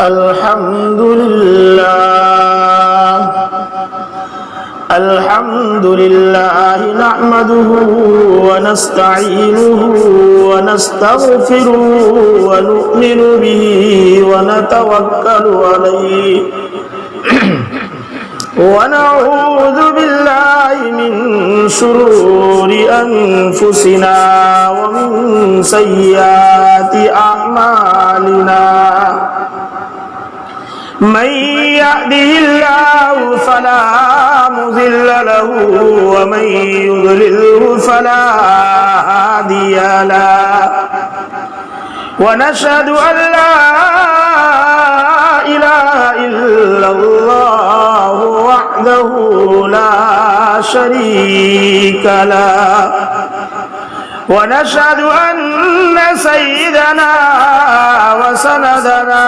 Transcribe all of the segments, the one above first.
الحمد لله نحمده ونستعينه ونستغفره ونؤمن به ونتوكل عليه ونعوذ بالله من شرور أنفسنا ومن سيئات أعمالنا من يهده الله فلا مضل له ومن يضلله فلا هادي له ونشهد أن لا إله إلا الله وحده لا شريك له ونشهد أن سيدنا وسندنا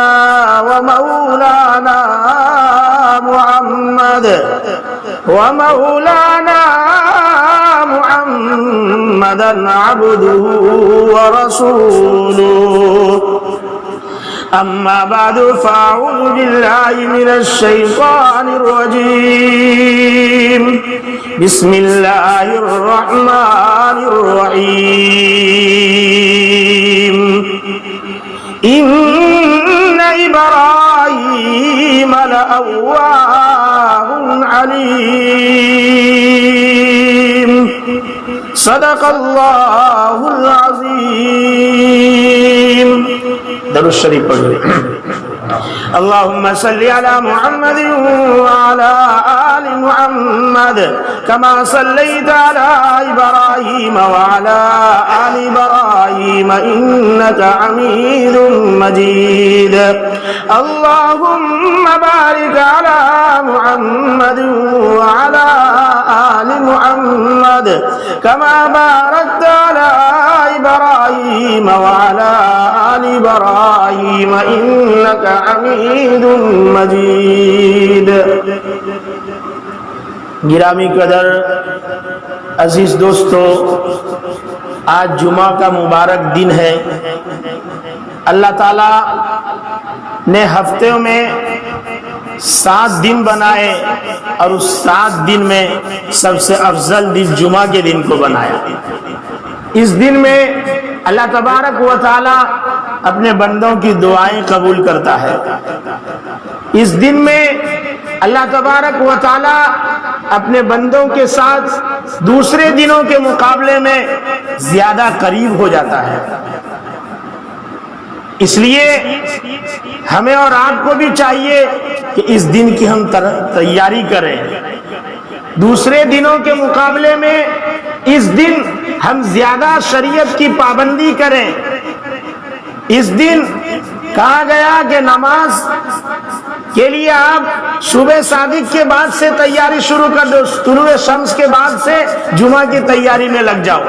ومولانا محمدا عبده ورسوله أما بعد فأعوذ بالله من الشيطان الرجيم بسم الله الرحمن الرحيم إن إبراهيم لأواه عليم صدق الله العظيم. درود شریف پڑھیے. اللهم صل على محمد وعلى آل محمد كما صليت على إبراهيم وعلى آل إبراهيم إنك حميد مجيد. اللهم بارك على محمد وعلى آل محمد كما باركت على إبراهيم وعلى آل إبراهيم إنك حميد مجيد. گرامی قدر عزیز دوستو، آج جمعہ کا مبارک دن ہے. اللہ تعالی نے ہفتوں میں 7 دن بنائے اور اس 7 دن میں سب سے افضل دن جمعہ کے دن کو بنایا. اس دن میں اللہ تبارک و تعالی اپنے بندوں کی دعائیں قبول کرتا ہے. اس دن میں اللہ تبارک و تعالی اپنے بندوں کے ساتھ دوسرے دنوں کے مقابلے میں زیادہ قریب ہو جاتا ہے. اس لیے ہمیں اور آپ کو بھی چاہیے کہ اس دن کی ہم تیاری کریں. دوسرے دنوں کے مقابلے میں اس دن ہم زیادہ شریعت کی پابندی کریں. اس دن کہا گیا کہ نماز کے لیے آپ صبح صادق کے بعد سے تیاری شروع کر دو. طلوع شمس کے بعد سے جمعہ کی تیاری میں لگ جاؤ.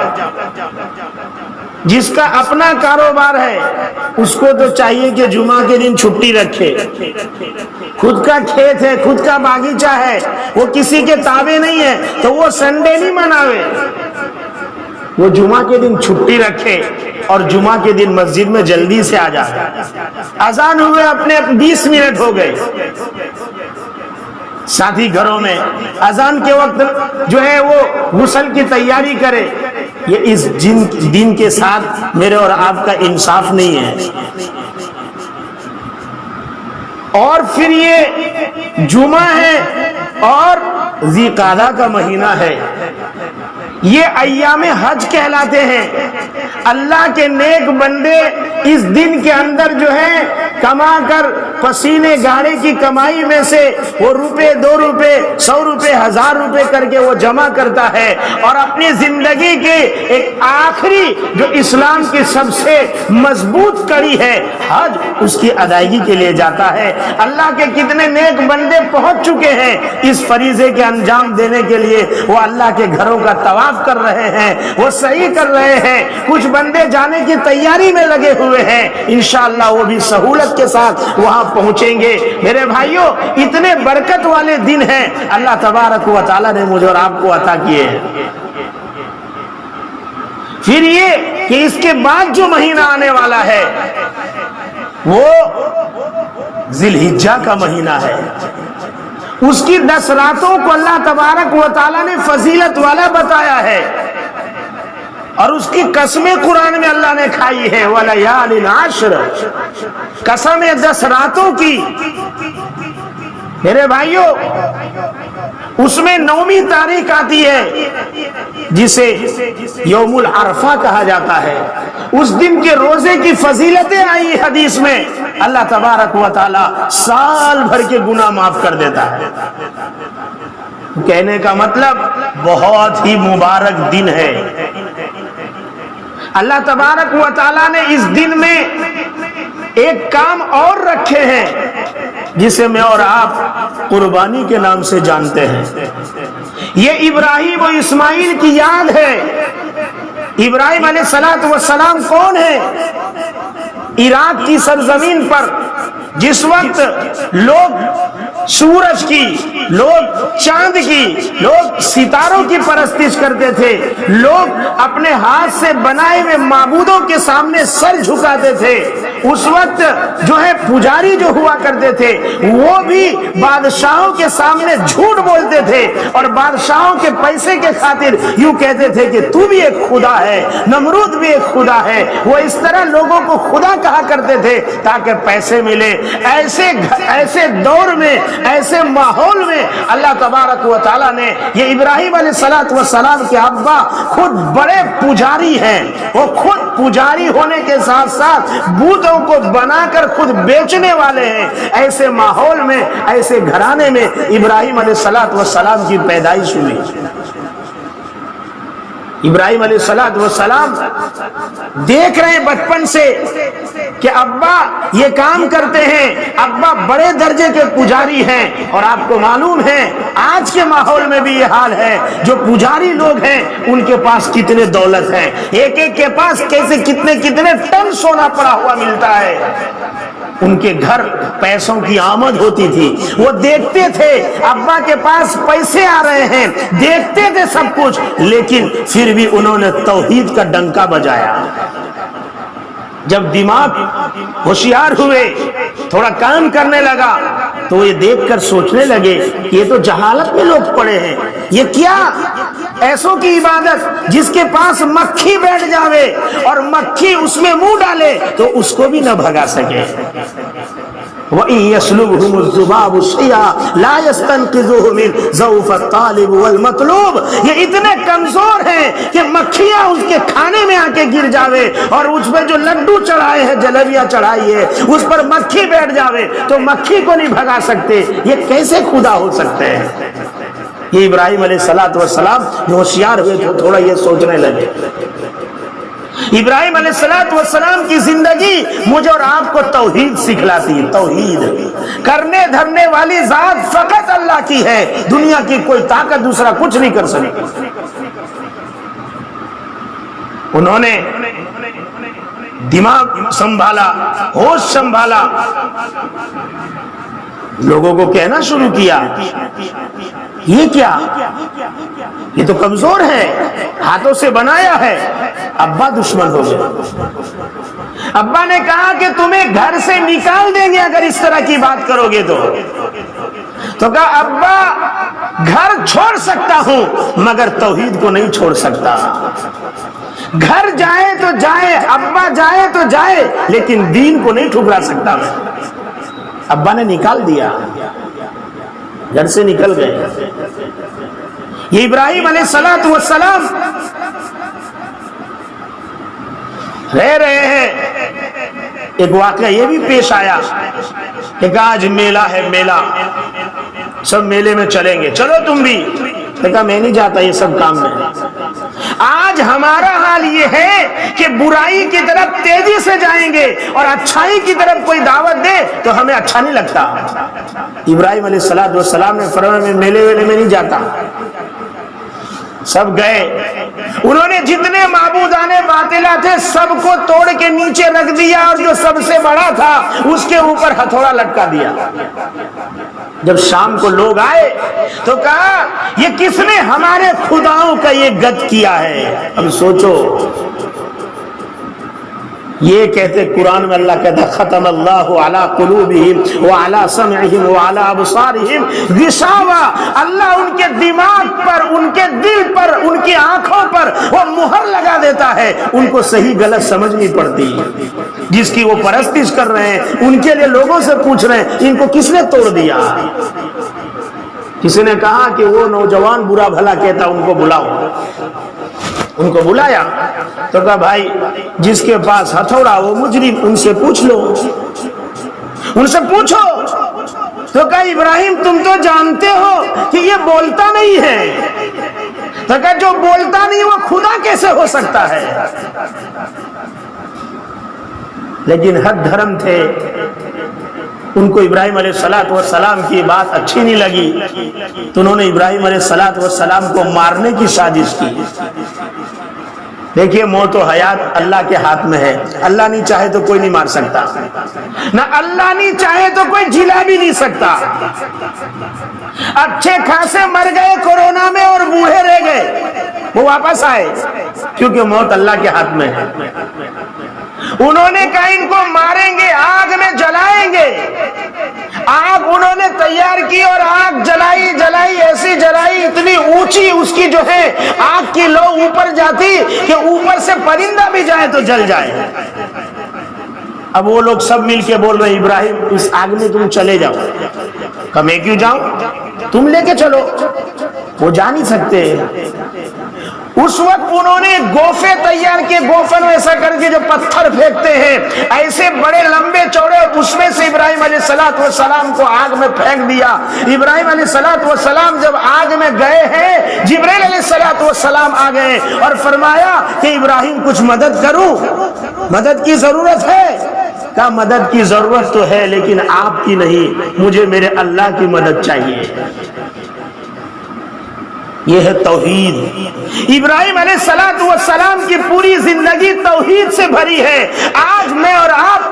جس کا اپنا کاروبار ہے اس کو تو چاہیے کہ جمعہ کے دن چھٹی رکھے. خود کا کھیت ہے, خود کا باغیچہ ہے, وہ کسی کے تابع نہیں ہے تو وہ سنڈے نہیں مناوے, وہ جمعہ کے دن چھٹی رکھے اور جمعہ کے دن مسجد میں جلدی سے آ جائے. اذان ہوئے اپنے 20 منٹ ہو گئے, ساتھی گھروں میں اذان کے وقت جو ہے وہ غسل کی تیاری کرے. یہ اس دن کے ساتھ میرے اور آپ کا انصاف نہیں ہے. اور پھر یہ جمعہ ہے اور ذی قعدہ کا مہینہ ہے. یہ ایام حج کہلاتے ہیں. اللہ کے نیک بندے اس دن کے اندر جو ہے کما کر پسینے گاڑے کی کمائی میں سے وہ روپے 2 روپے 100 روپے 1000 روپے کر کے وہ جمع کرتا ہے اور اپنی زندگی کے ایک آخری جو اسلام کی سب سے مضبوط کڑی ہے حج, اس کی ادائیگی کے لیے جاتا ہے. اللہ کے کتنے نیک بندے پہنچ چکے ہیں اس فریضے کے انجام دینے کے لیے. وہ اللہ کے گھروں کا طواف کر رہے ہیں, وہ صحیح کر رہے ہیں. کچھ بندے جانے کی تیاری میں لگے ہوئے ہیں. انشاءاللہ وہ بھی سہولت کے ساتھ وہاں پہنچیں گے. میرے بھائیوں, اتنے برکت والے دن ہیں اللہ تبارک و تعالی نے مجھے اور آپ کو عطا کیے ہیں. پھر یہ کہ اس کے بعد جو مہینہ آنے والا ہے وہ ذی الحجہ کا مہینہ ہے، اس کی 10 راتوں کو اللہ تبارک و تعالیٰ نے فضیلت والا بتایا ہے، اور اس کی قسمیں قرآن میں اللہ نے کھائی ہے، وَلَيَالٍ عَشْرٍ، قسم 10 راتوں کی۔ میرے بھائیوں، اس میں 9ویں تاریخ آتی ہے جسے یوم العرفہ کہا جاتا ہے، اس دن کے روزے کی فضیلتیں آئی حدیث میں، اللہ تبارک و تعالی سال بھر کے گناہ معاف کر دیتا ہے۔ کہنے کا مطلب بہت ہی مبارک دن ہے۔ اللہ تبارک و تعالی نے اس دن میں ایک کام اور رکھے ہیں جسے میں اور آپ قربانی کے نام سے جانتے ہیں۔ یہ ابراہیم و اسماعیل کی یاد ہے۔ ابراہیم علیہ السلام کون ہے؟ عراق کی سرزمین پر جس وقت لوگ سورج کی، لوگ چاند کی، لوگ ستاروں کی پرستش کرتے تھے، لوگ اپنے ہاتھ سے بنائے ہوئے معبودوں کے سامنے سر جھکاتے تھے، اس وقت جو ہے پجاری جو ہوا کرتے تھے وہ بھی بادشاہوں کے سامنے جھوٹ بولتے تھے، اور بادشاہوں کے پیسے کے خاطر یوں کہتے تھے کہ تو بھی ایک خدا ہے، نمرود بھی ایک خدا ہے۔ وہ اس طرح لوگوں کو خدا کہا کرتے تھے تاکہ پیسے ملے۔ ایسے دور میں، ایسے ماحول میں اللہ تبارک و تعالیٰ نے یہ ابراہیم علیہ السلام کے ابا خود بڑے پجاری ہیں، وہ خود پجاری ہونے کے ساتھ ساتھ بتوں کو بنا کر خود بیچنے والے ہیں۔ ایسے ماحول میں، ایسے گھرانے میں ابراہیم علیہ السلام کی پیدائش ہوئی۔ ابراہیم علیہ السلام دیکھ رہے ہیں بچپن سے کہ ابا یہ کام کرتے ہیں، ابا بڑے درجے کے پجاری ہیں، اور آپ کو معلوم ہے آج کے ماحول میں بھی یہ حال ہے۔ جو پجاری لوگ ہیں ان کے پاس کتنے دولت ہیں، ایک ایک کے پاس کیسے کتنے ٹن سونا پڑا ہوا ملتا ہے۔ ان کے گھر پیسوں کی آمد ہوتی تھی، وہ دیکھتے تھے ابا کے پاس پیسے آ رہے ہیں، دیکھتے تھے سب کچھ، لیکن پھر بھی انہوں نے توحید کا ڈنکا بجایا۔ جب دماغ ہوشیار ہوئے، تھوڑا کام کرنے لگا، تو یہ دیکھ کر سوچنے لگے کہ یہ تو جہالت میں لوگ پڑے ہیں، یہ کیا ایسوں کی عبادت جس کے پاس مکھی بیٹھ جاوے اور مکھی اس میں منہ ڈالے تو اس کو بھی نہ بھگا سکے۔ وَإِن يَسْلُبْهُمُ الذُّبَابُ شَيْئًا لَا يَسْتَنقِذُوهُ مِنْهُ ضَعُفَ الطَّالِبُ وَالْمَطْلُوبُ۔ یہ اتنے کمزور ہیں کہ مکھیاں اس کے کھانے میں آ کے گر جاوے، اور اس پہ جو لڈو چڑھائے ہیں، جلیبیاں چڑھائی ہے، اس پر مکھی بیٹھ جاوے تو مکھی کو نہیں بھگا سکتے۔ یہ کیسے خدا ہو سکتے ہیں؟ یہ ابراہیم علیہ السلام جو ہوشیار ہوئے تو تھوڑا یہ سوچنے لگے۔ ابراہیم علیہ السلام کی زندگی مجھے اور آپ کو توحید سکھلاتی ہے۔ توحید کرنے دھرنے والی ذات فقط اللہ کی ہے، دنیا کی کوئی طاقت دوسرا کچھ نہیں کر سکتی۔ انہوں نے دماغ سنبھالا، ہوش سنبھالا، لوگوں کو کہنا شروع کیا، یہ کیا، یہ تو کمزور ہے، ہاتھوں سے بنایا ہے۔ ابا دشمن ہو گئے۔ ابا نے کہا کہ تمہیں گھر سے نکال دیں گے اگر اس طرح کی بات کرو گے تو کہا ابا گھر چھوڑ سکتا ہوں مگر توحید کو نہیں چھوڑ سکتا۔ گھر جائے تو جائے، ابا جائے تو جائے، لیکن دین کو نہیں ٹھکرا سکتا میں۔ ابا نے نکال دیا، گھر سے نکل گئے۔ یہ ابراہیم علیہ السلام رہ رہے ہیں۔ ایک واقعہ یہ بھی پیش آیا کہ آج میلہ ہے، میلہ، سب میلے میں چلیں گے، چلو تم بھی۔ کہا میں نہیں جاتا یہ سب کام میں۔ آج ہمارا حال یہ ہے کہ برائی کی طرف تیزی سے جائیں گے اور اچھائی کی طرف کوئی دعوت دے تو ہمیں اچھا نہیں لگتا۔ ابراہیم علیہ السلام نے فرمایا میں میلے ویلے میں نہیں جاتا۔ سب گئے، انہوں نے جتنے معبودان باطلا تھے سب کو توڑ کے نیچے رکھ دیا، اور جو سب سے بڑا تھا اس کے اوپر ہتھوڑا لٹکا دیا۔ جب شام کو لوگ آئے تو کہا یہ کس نے ہمارے خداؤں کا یہ گد کیا ہے؟ اب سوچو، یہ کہتے قرآن میں اللہ کہتا ختم اللہ علی قلوبہم وعلی سمعہم وعلی ابصارہم غشاوہ، اللہ ان کے دماغ پر، ان کے دل پر، ان کی آنکھوں پر وہ مہر لگا دیتا ہے، ان کو صحیح غلط سمجھ نہیں پڑتی۔ جس کی وہ پرستش کر رہے ہیں ان کے لیے لوگوں سے پوچھ رہے ہیں ان کو کس نے توڑ دیا؟ کسی نے کہا کہ وہ نوجوان برا بھلا کہتا ان کو بلاؤ، ان کو بلایا تو کہا بھائی جس کے پاس ہتھوڑا وہ مجرم، ان سے پوچھ لو، ان سے پوچھو۔ تو کہا ابراہیم تم تو جانتے ہو کہ یہ بولتا نہیں ہے۔ تو کہا جو بولتا نہیں وہ خدا کیسے ہو سکتا ہے؟ لیکن حد دھرم تھے، ان کو ابراہیم علیہ السلام کی بات اچھی نہیں لگی تو انہوں نے ابراہیم علیہ السلام کو مارنے کی سازش کی۔ دیکھیے موت و حیات اللہ کے ہاتھ میں ہے، اللہ نہیں چاہے تو کوئی نہیں مار سکتا، نہ اللہ نہیں چاہے تو کوئی جلا بھی نہیں سکتا۔ اچھے خاصے مر گئے کورونا میں اور بوڑھے رہ گئے، وہ واپس آئے کیونکہ موت اللہ کے ہاتھ میں ہے۔ انہوں نے کہا ان کو ماریں گے، آگ میں جلائیں گے۔ آگ انہوں نے تیار کی اور آگ جلائی ایسی جلائی اتنی اونچی، اس کی جو ہے آگ کی لو اوپر جاتی کہ اوپر سے پرندہ بھی جائے تو جل جائے۔ اب وہ لوگ سب مل کے بول رہے ہیں ابراہیم اس آگ میں تم چلے جاؤ۔ کہ میں کیوں جاؤں، تم لے کے چلو۔ وہ جا نہیں سکتے۔ اس وقت انہوں نے گوفے تیار کیے، گوفن ایسا کر کے جو پتھر پھینکتے ہیں ایسے بڑے لمبے چوڑے، اس میں سے ابراہیم علیہ السلام کو آگ میں پھینک دیا۔ ابراہیم علیہ السلام جب آگ میں گئے ہیں، جبرائیل علیہ السلام آ گئے اور فرمایا کہ ابراہیم کچھ مدد کروں، مدد کی ضرورت ہے؟ کہا مدد کی ضرورت تو ہے لیکن آپ کی نہیں، مجھے میرے اللہ کی مدد چاہیے۔ یہ ہے توحید۔ ابراہیم علیہ السلام کی پوری زندگی توحید سے بھری ہے۔ آج میں اور آپ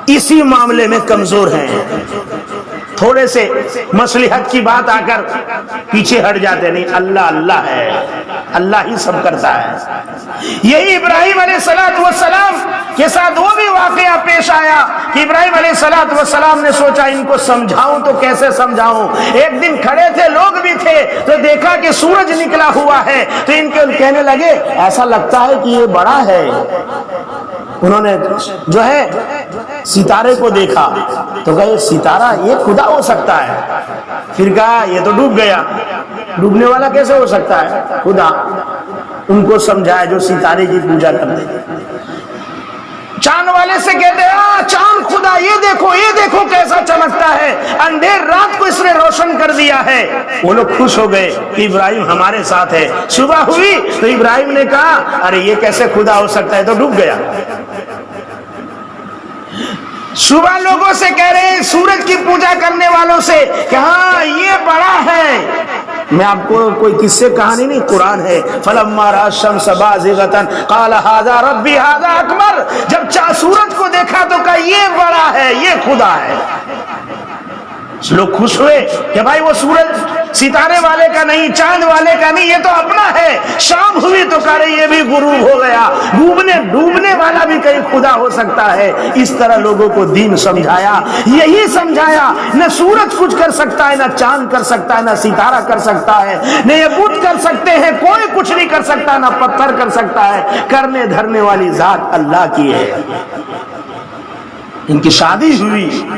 اسی معاملے میں کمزور ہیں، تھوڑے سے مصلحت کی بات آ کر پیچھے ہٹ جاتے، نہیں اللہ اللہ ہے، اللہ ہی سب کرتا ہے۔ یہی ابراہیم علیہ السلام کے ساتھ وہ بھی واقعہ پیش آیا کہ ابراہیم علیہ السلام نے سوچا ان کو سمجھاؤں تو کیسے سمجھاؤں۔ ایک دن کھڑے تھے، لوگ بھی تھے، تو دیکھا کہ سورج نکلا ہوا ہے تو ان کے کہنے لگے ایسا لگتا ہے کہ یہ بڑا ہے۔ انہوں نے جو ہے ستارے کو دیکھا تو کہا یہ ستارہ یہ خدا ہو سکتا ہے۔ پھر کہا یہ تو ڈوب گیا، ڈوبنے والا کیسے ہو سکتا ہے؟ خدا۔ ان کو سمجھایا جو ستارے کی پوجا کرتے تھے۔ چاند والے سے کہتے ہیں چاند خدا، یہ دیکھو کیسا چمکتا ہے، اندھیر رات کو اس نے روشن کر دیا ہے۔ وہ لوگ خوش ہو گئے کہ ابراہیم ہمارے ساتھ ہے۔ صبح ہوئی تو ابراہیم نے کہا ارے یہ کیسے خدا ہو سکتا ہے، تو ڈوب گیا۔ صبح لوگوں سے کہہ رہے ہیں سورج کی پوجا کرنے والوں سے کہ ہاں یہ بڑا ہے۔ میں آپ کو کوئی قصے کہانی نہیں، قرآن ہے۔ فلما رأى الشمس بازغة قال هذا ربي هذا اکبر۔ جب سورج کو دیکھا تو کہا یہ بڑا ہے، یہ خدا ہے۔ لوگ خوش ہوئے کہ بھائی وہ سورج ستارے والے کا نہیں، چاند والے کا نہیں، یہ تو اپنا ہے۔ شام ہوئی تو کہہ رہے یہ بھی غروب ہو گیا، ڈوبنے والا بھی کہیں خدا ہو سکتا ہے۔ اس طرح لوگوں کو دین سمجھایا، یہی سمجھایا نہ سورج کچھ کر سکتا ہے، نہ چاند کر سکتا ہے، نہ ستارہ کر سکتا ہے، نہ یہ بت کر سکتے ہیں، کوئی کچھ نہیں کر سکتا، نہ پتھر کر سکتا ہے، کرنے دھرنے والی ذات اللہ کی ہے۔ ان کی شادی ہوئی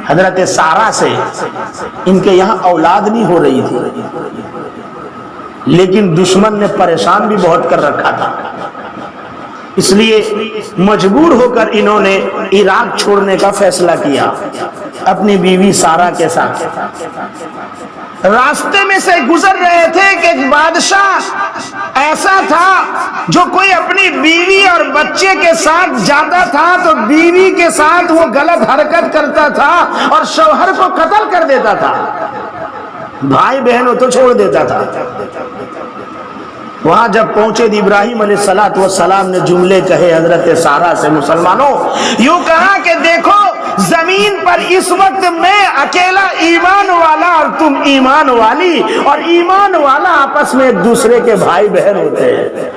حضرت سارہ سے، ان کے یہاں اولاد نہیں ہو رہی تھی، لیکن دشمن نے پریشان بھی بہت کر رکھا تھا، اس لیے مجبور ہو کر انہوں نے عراق چھوڑنے کا فیصلہ کیا اپنی بیوی سارہ کے ساتھ۔ راستے میں سے گزر رہے تھے کہ ایک بادشاہ ایسا تھا جو کوئی اپنی بیوی اور بچے کے ساتھ جاتا تھا تو بیوی کے ساتھ وہ غلط حرکت کرتا تھا اور شوہر کو قتل کر دیتا تھا، بھائی بہن ہو تو چھوڑ دیتا تھا۔ وہاں جب پہنچے ابراہیم علیہ السلام نے جملے کہے حضرت سارہ سے، مسلمانوں یوں کہا کہ دیکھو زمین پر اس وقت میں اکیلا ایمان والا اور تم ایمان والی، اور ایمان والا آپس میں ایک دوسرے کے بھائی بہن ہوتے ہیں۔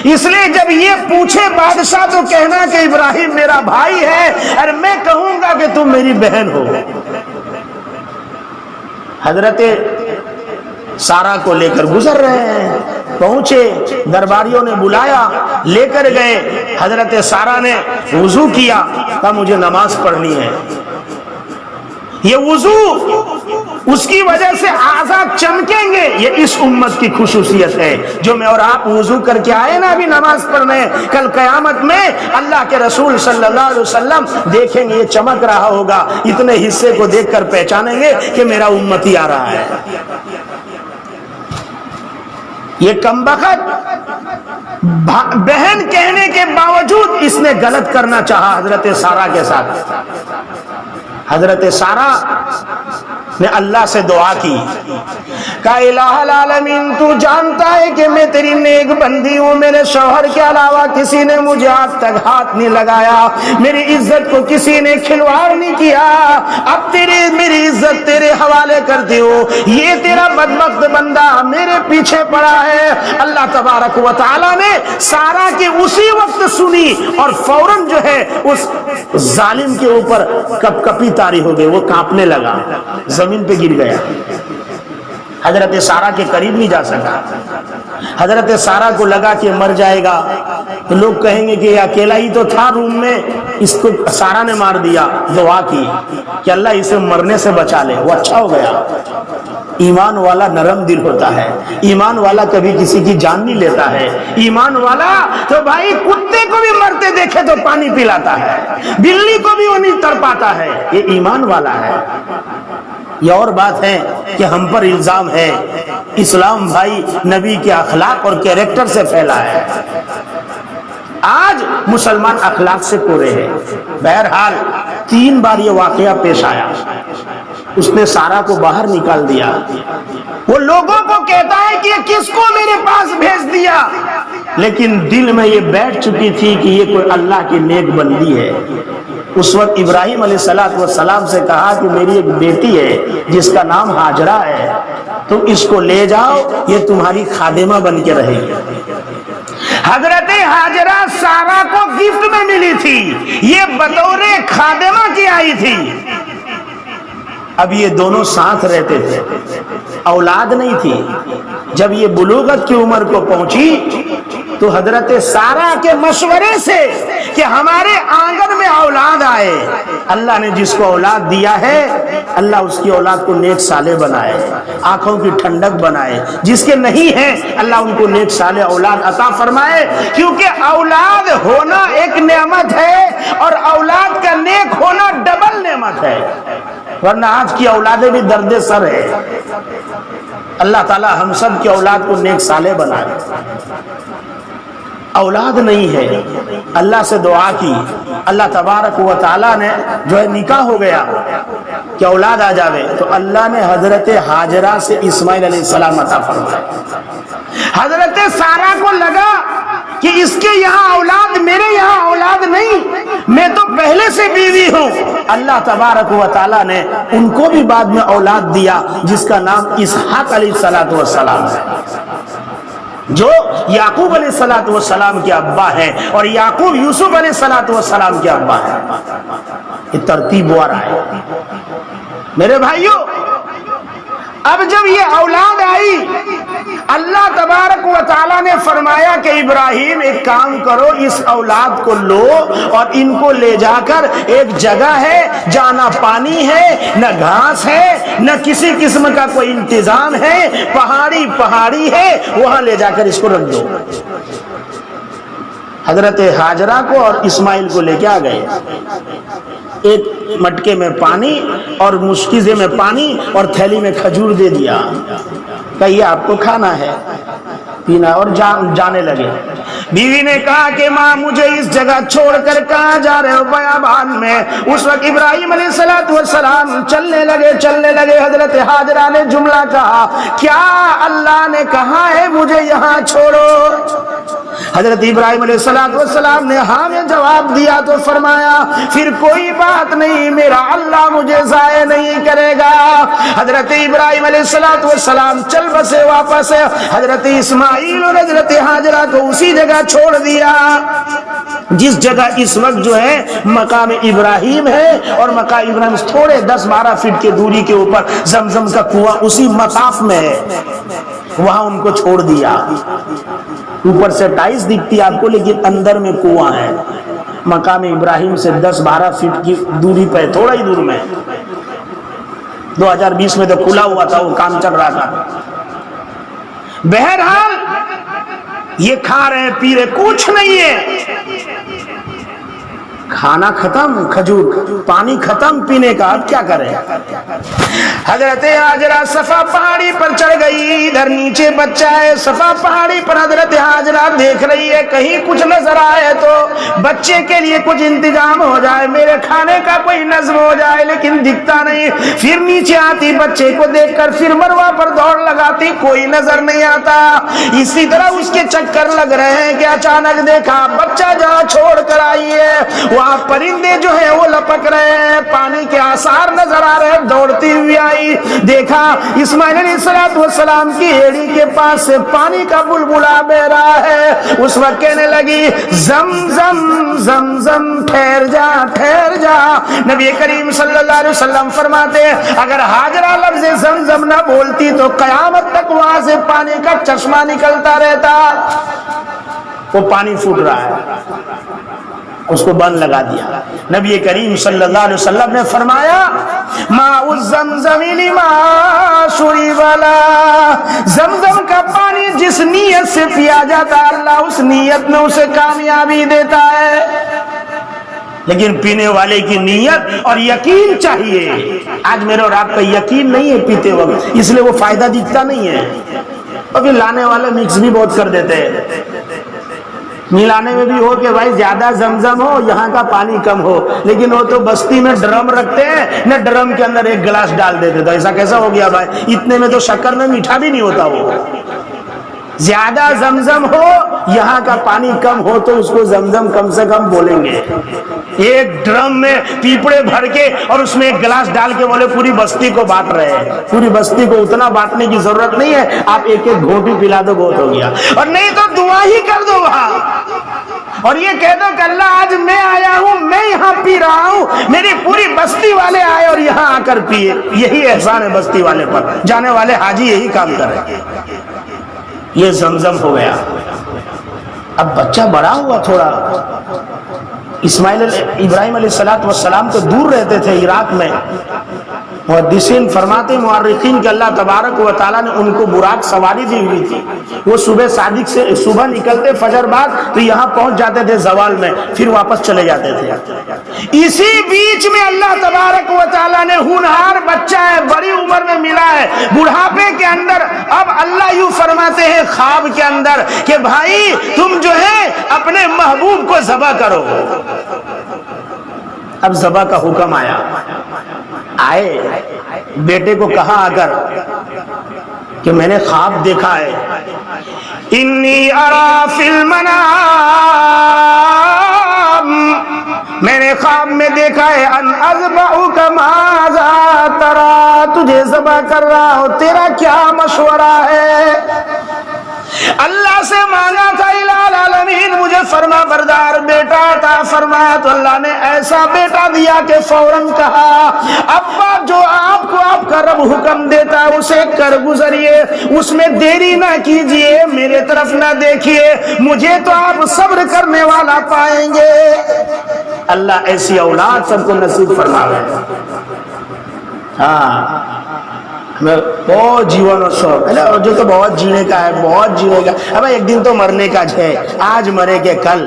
اس لیے جب یہ پوچھے بادشاہ تو کہنا کہ ابراہیم میرا بھائی ہے اور میں کہوں گا کہ تم میری بہن ہو۔ حضرت سارا کو لے کر گزر رہے ہیں، پہنچے، درباریوں نے بلایا، لے کر گئے۔ حضرت سارا نے وضو کیا، کہا مجھے نماز پڑھنی ہے۔ یہ وضو اس کی وجہ سے اعضاء چمکیں گے، یہ اس امت کی خصوصیت ہے۔ جو میں اور آپ وضو کر کے آئے نا ابھی نماز پڑھنے، کل قیامت میں اللہ کے رسول صلی اللہ علیہ وسلم دیکھیں گے یہ چمک رہا ہوگا، اتنے حصے کو دیکھ کر پہچانیں گے کہ میرا امتی آ رہا ہے۔ یہ کمبخت بہن کہنے کے باوجود اس نے غلط کرنا چاہا حضرت سارا کے ساتھ۔ حضرت سارا نے اللہ سے دعا کی، کہا الہ العالمین تو جانتا ہے کہ میں تیری نیک بندی ہوں، میرے شوہر کے علاوہ کسی نے مجھے آج تک ہاتھ نہیں لگایا، میری عزت کو کسی نے کھلواڑ نہیں کیا، اب میری عزت تیرے حوالے کرتی ہوں، یہ تیرا بدبخت بندہ میرے پیچھے پڑا ہے۔ اللہ تبارک و تعالی نے سارا کی اسی وقت سنی اور فوراً جو ہے اس ظالم کے اوپر کپ کپی طاری ہو گئی، وہ کانپنے لگا، زمین پہ گر گیا۔ حضرت سارا کے قریب نہیں جا سکا۔ حضرت سارا کو لگا کہ مر جائے گا تو لوگ کہیں گے کہ یہ اکیلا ہی تو تھا روم میں، اس کو سارا نے مار دیا۔ دعا کی کہ اللہ اسے مرنے سے بچا لے، وہ اچھا ہو گیا۔ ایمان والا نرم دل ہوتا ہے، ایمان والا کبھی کسی کی جان نہیں لیتا ہے، ایمان والا تو بھائی کتے کو بھی مرتے دیکھے تو پانی پلاتا ہے، بلی کو بھی وہ نہیں تڑپاتا ہے، یہ ایمان والا ہے۔ یہ اور بات ہے کہ ہم پر الزام ہے، اسلام بھائی نبی کے اخلاق اور کیریکٹر سے پھیلا ہے۔ آج مسلمان اخلاق سے کورے ہیں۔ بہرحال 3 بار یہ واقعہ پیش آیا، اس نے سارا کو باہر نکال دیا۔ وہ لوگوں کو کہتا ہے کہ یہ کس کو میرے پاس بھیج دیا، لیکن دل میں یہ بیٹھ چکی تھی کہ یہ کوئی اللہ کی نیک بندی ہے۔ اس وقت ابراہیم علیہ السلام سے کہا کہ میری ایک بیٹی ہے جس کا نام ہاجرہ ہے، تم اس کو لے جاؤ، یہ تمہاری خادمہ بن کے رہے گی۔ حضرت ہاجرہ سارا کو گفٹ میں ملی تھی، یہ بطور خادمہ کی آئی تھی۔ اب یہ دونوں ساتھ رہتے تھے، اولاد نہیں تھی۔ جب یہ بلوغت کی عمر کو پہنچی تو حضرت سارا کے مشورے سے کہ ہمارے آنگن میں اولاد آئے، اللہ نے جس کو اولاد دیا ہے اللہ اس کی اولاد کو نیک صالح بنائے، آنکھوں کی ٹھنڈک بنائے، جس کے نہیں ہیں اللہ ان کو نیک صالح اولاد عطا فرمائے، کیونکہ اولاد ہونا ایک نعمت ہے اور اولاد کا نیک ہونا ڈبل نعمت ہے، ورنہ آج کی اولادیں بھی درد سر ہے۔ اللہ تعالی ہم سب کی اولاد کو نیک صالح بنائے۔ اولاد نہیں ہے، اللہ سے دعا کی، اللہ تبارک و تعالیٰ نے جو ہے نکاح ہو گیا کہ اولاد آ جاوے، تو اللہ نے حضرت ہاجرہ سے اسماعیل علیہ السلام عطا فرمایا۔ حضرت سارا کو لگا کہ اس کے یہاں اولاد، میرے یہاں اولاد نہیں، میں تو پہلے سے بیوی ہوں۔ اللہ تبارک و تعالیٰ نے ان کو بھی بعد میں اولاد دیا جس کا نام اسحاق علیہ السلام ہے، جو یعقوب علیہ السلام کے ابا ہے، اور یعقوب یوسف علیہ السلام کے ابا ہے۔ یہ ترتیب وار ہے میرے بھائیوں۔ اب جب یہ اولاد آئی، اللہ تبارک و تعالیٰ نے فرمایا کہ ابراہیم ایک کام کرو، اس اولاد کو لو اور ان کو لے جا کر ایک جگہ ہے جہاں نہ پانی ہے، نہ گھاس ہے، نہ کسی قسم کا کوئی انتظام ہے، پہاڑی ہے، وہاں لے جا کر اس کو رکھ دو۔ حضرت ہاجرہ کو اور اسماعیل کو لے کے آ گئے، ایک مٹکے میں پانی اور مشکیزے میں پانی اور تھیلی میں کھجور دے دیا، کہ یہ آپ کو کھانا ہے پینا، اور جانے لگے۔ بیوی نے کہا کہ ماں مجھے اس جگہ چھوڑ کر کہاں جا رہے ہو؟ بیابان میں۔ اس وقت ابراہیم علیہ السلام چلنے لگے۔ حضرت ہاجرہ نے جملہ کہا، کیا اللہ نے کہا ہے مجھے یہاں چھوڑو؟ حضرت ابراہیم علیہ السلام نے ہاں میں جواب دیا تو فرمایا پھر کوئی بات نہیں، میرا اللہ مجھے ضائع نہیں کرے گا۔ حضرت ابراہیم علیہ السلام چل بسے واپس، حضرت اسماعیل اور حضرت ہاجرہ کو اسی جگہ چھوڑ دیا جس جگہ اس وقت جو ہے مقام ابراہیم ہے، اور مقام ابراہیم تھوڑے 10-12 فٹ کی دوری کے اوپر زمزم کا کنواں اسی مطاف میں ہے، وہاں ان کو چھوڑ دیا۔ اوپر سے ٹائلس دکھتی آپ کو لیکن اندر میں کنواں ہے، مقام ابراہیم سے 10-12 فٹ کی دوری پہ، تھوڑا ہی دور میں۔ 2020 میں تو کھلا ہوا تھا، وہ کام چل رہا تھا۔ بہرحال یہ کھا رہے پی رہے، کچھ نہیں ہے، کھانا ختم، کھجور، پانی ختم پینے کا، اب کیا کریں؟ حضرت ہاجرہ صفا پہاڑی پر چڑھ گئی، ادھر نیچے بچہ ہے، صفا پہاڑی پر حضرت ہاجرہ دیکھ رہی ہے کہیں کچھ نظر آئے تو بچے کے لیے کچھ انتظام ہو جائے، میرے کھانے کا کوئی نظم ہو جائے، لیکن دکھتا نہیں۔ پھر نیچے آتی، بچے کو دیکھ کر پھر مروہ پر دوڑ لگاتی، کوئی نظر نہیں آتا۔ اسی طرح اس کے چکر لگ رہے ہیں کہ اچانک دیکھا بچہ جہاں چھوڑ کر آئی ہے وہاں پرندے جو ہیں وہ لپک رہے ہیں، پانی کے آثار نظر آ رہے ہیں، دوڑتی ہوئی آئی، دیکھا اسماعیل علیہ السلام کی ایڑی کے پاس سے پانی کا بلبلا بہ رہا ہے۔ اس وقت کہنے لگی زمزم زمزم ٹھہر جا ٹھہر جا۔ نبی کریم صلی اللہ علیہ وسلم فرماتے ہیں اگر ہاجرہ لفظ زمزم نہ بولتی تو قیامت تک وہاں سے پانی کا چشمہ نکلتا رہتا۔ وہ پانی پھوٹ رہا ہے، اس کو بند لگا دیا۔ نبی کریم صلی اللہ علیہ وسلم نے فرمایا ماء الزمزم لما شرب له، زمزم کا پانی جس نیت سے پیا جاتا ہے اللہ اس نیت میں اسے کامیابی دیتا ہے، لیکن پینے والے کی نیت اور یقین چاہیے۔ آج میرے اور آپ کا یقین نہیں ہے پیتے وقت، اس لیے وہ فائدہ دکھتا نہیں ہے، اور پھر لانے والے مکس بھی بہت کر دیتے ہیں، ملانے میں بھی ہو کہ بھائی زیادہ زمزم ہو یہاں کا پانی کم ہو، لیکن وہ تو بستی میں ڈرم رکھتے ہیں نہ، ڈرم کے اندر ایک گلاس ڈال دیتے، تو ایسا کیسا ہو گیا بھائی؟ اتنے میں تو شکر میں میٹھا بھی نہیں ہوتا۔ وہ زیادہ زمزم ہو یہاں کا پانی کم ہو تو اس کو زمزم کم سے کم بولیں گے۔ ایک ڈرم میں پیپڑے بھر کے اور اس میں ایک گلاس ڈال کے بولے پوری بستی کو بانٹ رہے ہیں، پوری بستی کو اتنا بانٹنے کی ضرورت نہیں ہے، آپ ایک ایک گھونٹ پلا دو بہت ہو گیا، اور نہیں تو دعا ہی کر دو وہاں، اور یہ کہہ دو کہ اللہ آج میں آیا ہوں، میں یہاں پی رہا ہوں، میری پوری بستی والے آئے اور یہاں آ کر پیے، یہی احسان ہے بستی والے پر، جانے والے حاجی یہی کام کر رہے ہیں۔ یہ زمزم ہو گیا۔ اب بچہ بڑا ہوا تھوڑا، ابراہیم علیہ السلام تو دور رہتے تھے عراق میں، محدثین فرماتے مورخین کہ اللہ تبارک و تعالیٰ نے ان کو براق سواری دی ہوئی تھی، وہ صبح صادق سے صبح نکلتے فجر بعد تو یہاں پہنچ جاتے تھے زوال میں، پھر واپس چلے جاتے تھے۔ اسی بیچ میں اللہ تبارک و تعالیٰ نے ہونہار بچہ ہے، بڑی عمر میں ملا ہے، بڑھاپے کے اندر، اب اللہ یوں فرماتے ہیں خواب کے اندر کہ بھائی تم جو ہے اپنے محبوب کو ذبح کرو۔ اب ذبح کا حکم آیا، آئے بیٹے کو کہا آ کر کہ میں نے خواب دیکھا ہے، انی ارا فی المنام، میں نے خواب میں دیکھا ہے ان اذبحک ماذا ترى، تجھے ذبح کر رہا ہوں، تیرا کیا مشورہ ہے؟ اللہ سے مانگا تھا الہ العالمین مجھے فرما بردار بیٹا عطا فرمایا، تو اللہ نے ایسا بیٹا دیا کہ فوراً کہا ابا جو آپ کو آپ کا رب حکم دیتا ہے اسے کر گزریے، اس میں دیری نہ کیجئے، میرے طرف نہ دیکھیے، مجھے تو آپ صبر کرنے والا پائیں گے۔ اللہ ایسی اولاد سب کو نصیب فرماوے۔ ہاں بہت جیون اور شوق ہے، اور جو تو بہت جینے کا ہے، بہت جینے کا، اب ایک دن تو مرنے کا ہے، آج مرے کہ کل،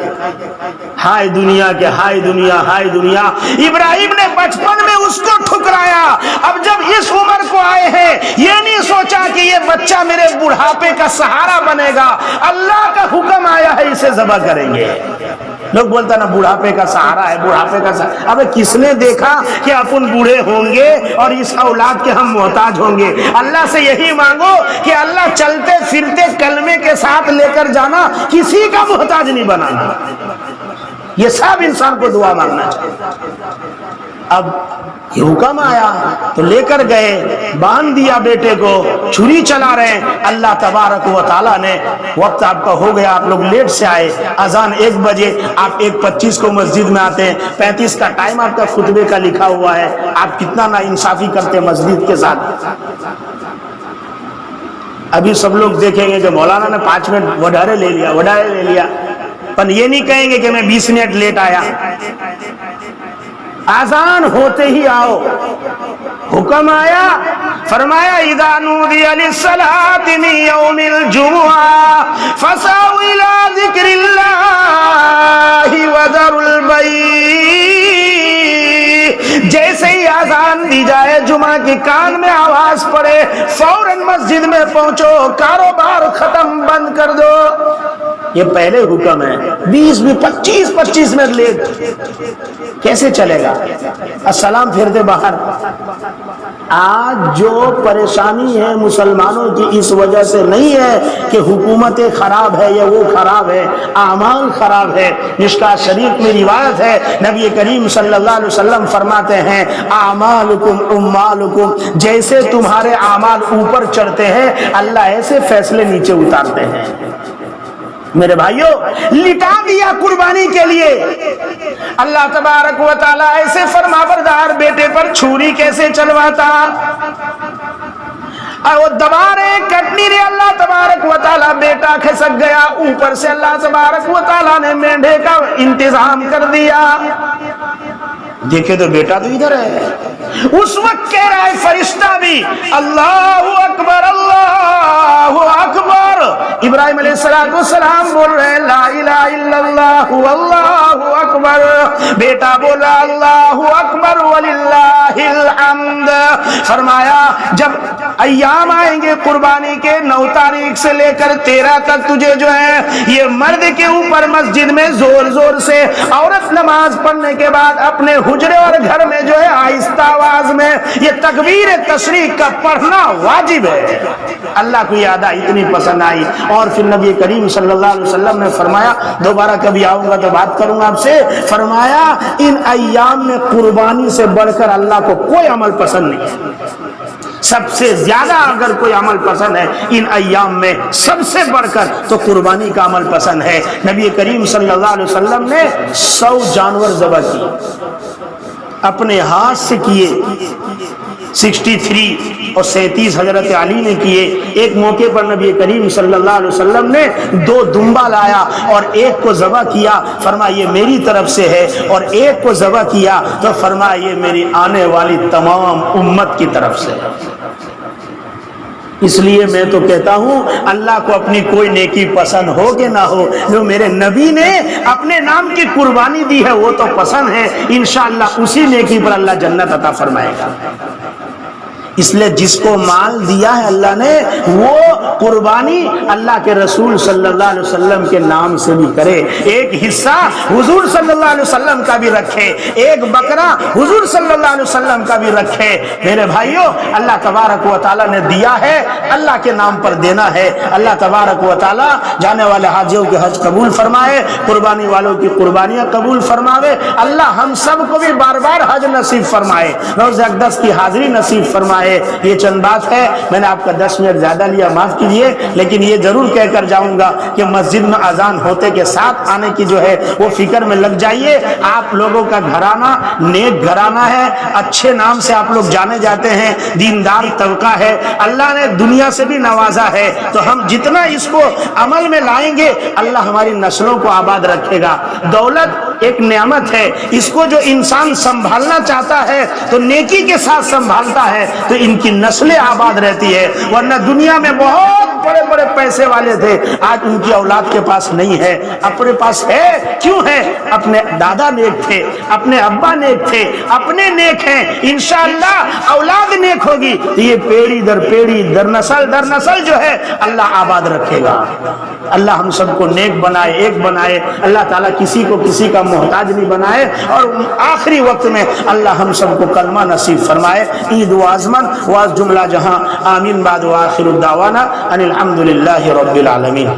ہائے دنیا کے ہائے دنیا ہائے دنیا۔ ابراہیم نے بچپن میں اس کو ٹھکرایا، اب جب اس عمر کو آئے ہیں یہ نہیں سوچا کہ یہ بچہ میرے بڑھاپے کا سہارا بنے گا، اللہ کا حکم آیا ہے اسے ذبح کریں گے۔ لوگ بولتا نا بڑھاپے کا سہارا ہے، بڑھاپے کا سہارا. ابے کس نے دیکھا کہ اپن بوڑھے ہوں گے اور اس اولاد کے ہم محتاج ہوں گے؟ اللہ سے یہی مانگو کہ اللہ چلتے پھرتے کلمے کے ساتھ لے کر جانا، کسی کا محتاج نہیں بنانا. یہ سب انسان کو دعا مانگنا چاہیے. اب یہ حکم آیا تو لے کر گئے، باندھ دیا بیٹے کو، چھری چلا رہے ہیں. اللہ تبارک و تعالیٰ نے وقت آپ کا ہو گیا، آپ لوگ لیٹ سے آئے، اذان 1 بجے، آپ 1:25 کو مسجد میں آتے ہیں، 35 کا ٹائم آپ کا خطبے کا لکھا ہوا ہے. آپ کتنا نا انصافی کرتے ہیں مسجد کے ساتھ. ابھی سب لوگ دیکھیں گے کہ مولانا نے 5 منٹ وڈارے لے لیا، پر یہ نہیں کہیں گے کہ میں 20 منٹ لیٹ آیا. آزان ہوتے ہی آؤ. حکم آیا، فرمایا اذا نودی للصلاة من یوم الجمعہ فسعوا الی ذکر اللہ وذروا البیع. جیسے ہی آزان دی جائے، جمعہ کی کان میں آواز پڑے، فوراً مسجد میں پہنچو، کاروبار ختم، بند کر دو. یہ پہلے حکم ہے. 20 بھی 25 منٹ لیٹ کیسے چلے گا؟ السلام پھیر دے باہر. آج جو پریشانی ہے مسلمانوں کی اس وجہ سے نہیں ہے کہ حکومتیں خراب ہے یا وہ خراب ہے، اعمال خراب ہے. مشکوٰۃ شریف میں روایت ہے، نبی کریم صلی اللہ علیہ وسلم فرماتے ہیں اعمالکم اموالکم. جیسے تمہارے اعمال اوپر چڑھتے ہیں، اللہ ایسے فیصلے نیچے اتارتے ہیں. میرے بھائیوں، لٹا دیا قربانی کے لیے. اللہ تبارک و تعالیٰ ایسے فرمانبردار بیٹے پر چھری کیسے چلواتا؟ اور دبا رہے، کٹنی رہے. اللہ تبارک و تعالیٰ بیٹا کھسک گیا، اوپر سے اللہ تبارک و تعالیٰ نے مینڈے کا انتظام کر دیا. دیکھے تو بیٹا تو ادھر ہے. اس وقت کہہ رہا ہے فرشتہ بھی اللہ اکبر اللہ اکبر. ابراہیم علیہ السلام بول رہے ہیں لا الہ الا اللہ واللہ اکبر. بیٹا بولا اللہ اکبر وللہ الحمد. فرمایا جب ایام آئیں گے قربانی کے، 9 تاریخ سے لے کر 13 تک، تجھے جو ہے یہ مرد کے اوپر مسجد میں زور زور سے، عورت نماز پڑھنے کے بعد اپنے حجرے اور گھر میں جو ہے آہستہ آواز میں یہ تکبیر تشریق کا پڑھنا واجب ہے. اللہ کو یہ ادا اتنی پسند آئی. اور پھر نبی کریم صلی اللہ علیہ وسلم نے فرمایا، دوبارہ کبھی آؤں گا تو بات کروں گا آپ سے، فرمایا ان ایام میں قربانی سے بڑھ کر اللہ کو کوئی عمل پسند نہیں ہے. سب سے زیادہ اگر کوئی عمل پسند ہے ان ایام میں، سب سے بڑھ کر تو قربانی کا عمل پسند ہے. نبی کریم صلی اللہ علیہ وسلم نے 100 جانور ذبح کیے، اپنے ہاتھ سے کیے. 63 اور 37 حضرت علی نے کیے. ایک موقع پر نبی کریم صلی اللہ علیہ وسلم نے 2 دمبا لایا اور ایک کو ذبح کیا، فرمایا یہ میری طرف سے ہے، اور ایک کو ذبح کیا تو فرمایا یہ میری آنے والی تمام امت کی طرف سے. اس لیے میں تو کہتا ہوں اللہ کو اپنی کوئی نیکی پسند ہو کہ نہ ہو، جو میرے نبی نے اپنے نام کی قربانی دی ہے وہ تو پسند ہے. انشاءاللہ اسی نیکی پر اللہ جنت عطا فرمائے گا. اس لیے جس کو مال دیا ہے اللہ نے، وہ قربانی اللہ کے رسول صلی اللہ علیہ وسلم کے نام سے بھی کرے. ایک حصہ حضور صلی اللہ علیہ وسلم کا بھی رکھے، ایک بکرا حضور صلی اللہ علیہ وسلم کا بھی رکھے. میرے بھائیوں، اللہ تبارک و تعالیٰ نے دیا ہے، اللہ کے نام پر دینا ہے. اللہ تبارک و تعالیٰ جانے والے حاجیوں کے حج قبول فرمائے، قربانی والوں کی قربانیاں قبول فرماوے. اللہ ہم سب کو بھی بار بار حج نصیب فرمائے، روزہ اقدس کی حاضری نصیب فرمائے. یہ چند بات ہے، میں نے آپ کا 10 منٹ زیادہ لیا، معاف کیجئے، لیکن یہ ضرور کہہ کر جاؤں گا کہ مسجد میں اذان ہوتے کے ساتھ آنے کی جو ہے وہ فکر میں لگ جائیے. آپ لوگوں کا گھرانہ نیک گھرانہ ہے، اچھے نام سے آپ لوگ جانے جاتے ہیں، دیندار طبقہ ہے، اللہ نے دنیا سے بھی نوازا ہے. تو ہم جتنا اس کو عمل میں لائیں گے اللہ ہماری نسلوں کو آباد رکھے گا. دولت ایک نعمت ہے، اس کو جو انسان سنبھالنا چاہتا ہے تو نیکی کے ساتھ سنبھالتا ہے تو ان کی نسلیں آباد رہتی ہے. ورنہ دنیا میں بہت بڑے بڑے پیسے والے تھے، آج ان کی اولاد کے پاس نہیں ہے، اپنے پاس ہے، کیوں ہے؟ اپنے دادا نیک تھے، اپنے ابا نیک تھے، اپنے نیک ہیں، انشاءاللہ اولاد نیک ہوگی تو یہ پیڑھی در پیڑھی در نسل جو ہے اللہ آباد رکھے گا۔ اللہ ہم سب کو نیک بنائے، ایک بنائے، اللہ تعالیٰ کسی کو کسی کا محتاج نہیں بنائے، اور آخری وقت میں اللہ ہم سب کو کلمہ نصیب فرمائے۔ عید وازمن واز جملہ جہاں آمین بعد وآخر الدعوانا ان الحمدللہ رب العالمین۔